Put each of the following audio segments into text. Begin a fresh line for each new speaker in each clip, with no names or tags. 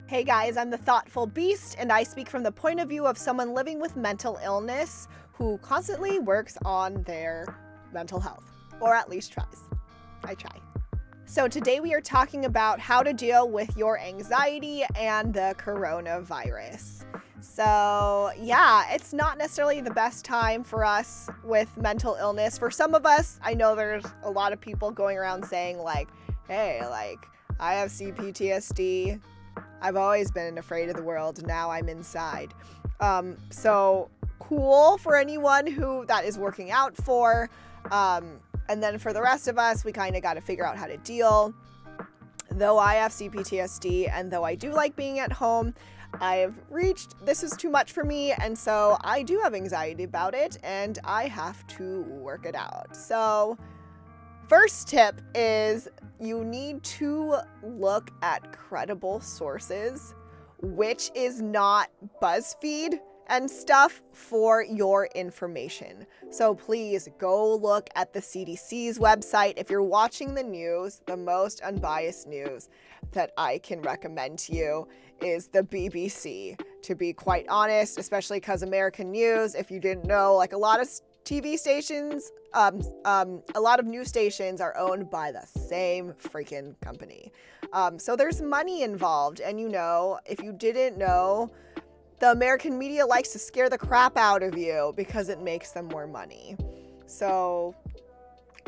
Hey guys, I'm the Thoughtful Beast, and I speak from the point of view of someone living with mental illness who constantly works on their mental health, or at least tries. I try. So today we are talking about how to deal with your anxiety and the coronavirus. So yeah, it's not necessarily the best time for us with mental illness. For some of us, I know there's a lot of people going around saying hey, I have CPTSD. I've always been afraid of the world. Now I'm inside. So cool for anyone who that is working out for. And then for the rest of us, we kind of got to figure out how to deal. Though I have CPTSD and though I do like being at home, I've reached this is too much for me. And so I do have anxiety about it and I have to work it out. So first tip is you need to look at credible sources, which is not BuzzFeed and stuff, for your information. So please go look at the CDC's website. If you're watching the news, the most unbiased news that I can recommend to you is the BBC, to be quite honest, especially because American news, if you didn't know, like a lot of TV stations, a lot of news stations are owned by the same freaking company. So there's money involved. And if you didn't know, the American media likes to scare the crap out of you because it makes them more money. So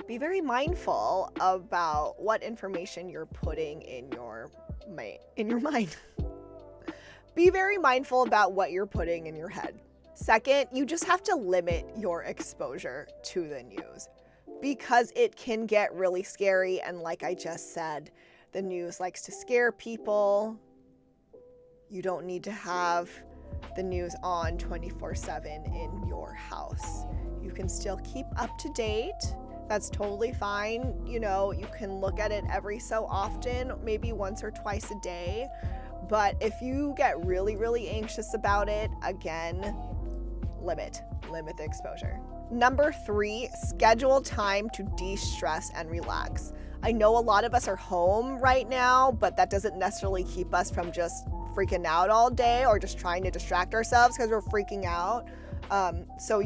be very mindful about what information you're putting in your mind. Be very mindful about what you're putting in your head. Second, you just have to limit your exposure to the news because it can get really scary. And like I just said, the news likes to scare people. You don't need to have the news on 24/7 in your house. You can still keep up to date. That's totally fine. You can look at it every so often, maybe once or twice a day. But if you get really, really anxious about it, again, limit the exposure. Number 3, schedule time to de-stress and relax. I know a lot of us are home right now, but that doesn't necessarily keep us from just freaking out all day or just trying to distract ourselves because we're freaking out. So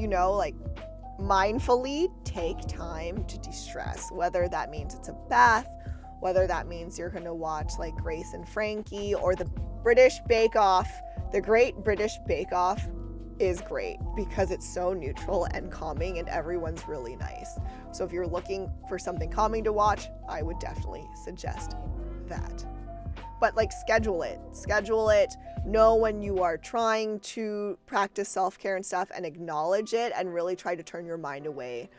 mindfully take time to de-stress, whether that means it's a bath, whether that means you're going to watch like Grace and Frankie or the British Bake Off. The Great British Bake Off is great because it's so neutral and calming and everyone's really nice. So if you're looking for something calming to watch, I would definitely suggest that. But schedule it, know when you are trying to practice self-care and stuff and acknowledge it and really try to turn your mind away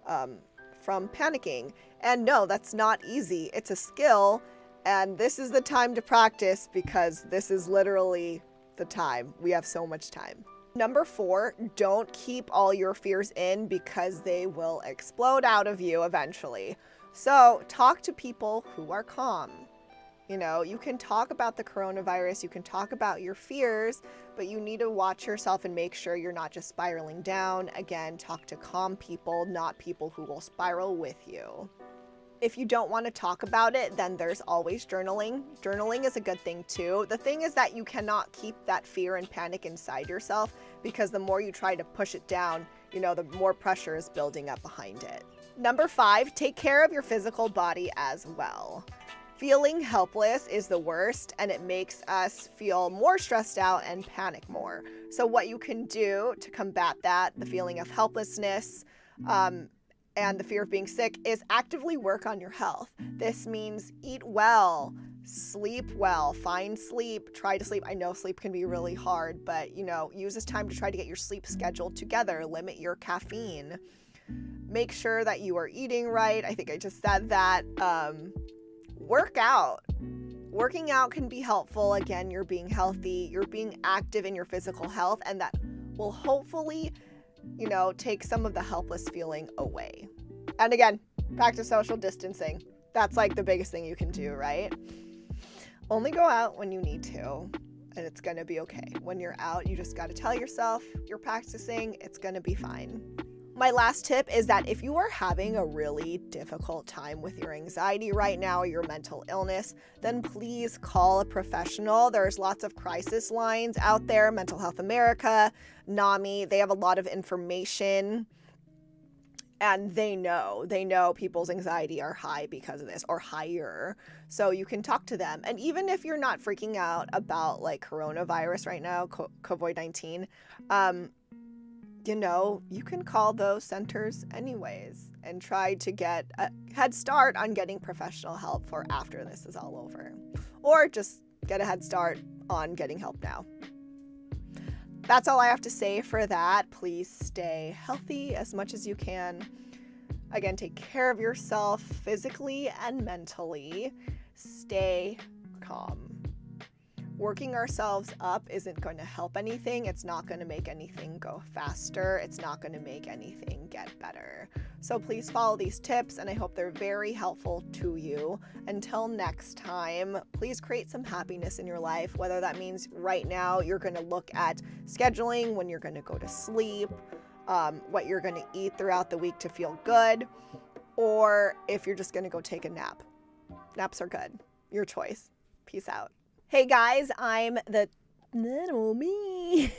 from panicking. And no, that's not easy. It's a skill, and this is the time to practice because this is literally the time. We have so much time. Number 4, don't keep all your fears in because they will explode out of you eventually. So talk to people who are calm. You can talk about the coronavirus, you can talk about your fears, but you need to watch yourself and make sure you're not just spiraling down. Again, talk to calm people, not people who will spiral with you. If you don't want to talk about it, then there's always journaling. Journaling is a good thing too. The thing is that you cannot keep that fear and panic inside yourself because the more you try to push it down, the more pressure is building up behind it. Number 5, take care of your physical body as well. Feeling helpless is the worst, and it makes us feel more stressed out and panic more. So what you can do to combat that, the feeling of helplessness, and the fear of being sick, is actively work on your health. This means eat well, sleep well, find sleep, try to sleep. I know sleep can be really hard, but use this time to try to get your sleep schedule together, limit your caffeine. Make sure that you are eating right. I think I just said that. Work out. Working out can be helpful. Again, you're being healthy, you're being active in your physical health, and that will hopefully, take some of the helpless feeling away. And again, practice social distancing. That's the biggest thing you can do, right? Only go out when you need to, and it's gonna be okay. When you're out, you just gotta tell yourself you're practicing, it's gonna be fine. My last tip is that if you are having a really difficult time with your anxiety right now, or your mental illness, then please call a professional. There's lots of crisis lines out there, Mental Health America, NAMI, they have a lot of information. And they know people's anxiety are high because of this, or higher. So you can talk to them. And even if you're not freaking out about like coronavirus right now, COVID-19, you can call those centers anyways and try to get a head start on getting professional help for after this is all over. Or just get a head start on getting help now. That's all I have to say for that. Please stay healthy as much as you can. Again, take care of yourself physically and mentally. Stay calm. Working ourselves up isn't going to help anything. It's not going to make anything go faster. It's not going to make anything get better. So please follow these tips, and I hope they're very helpful to you. Until next time, please create some happiness in your life, whether that means right now you're going to look at scheduling when you're going to go to sleep, what you're going to eat throughout the week to feel good, or if you're just going to go take a nap. Naps are good. Your choice. Peace out. Hey guys, I'm the little me.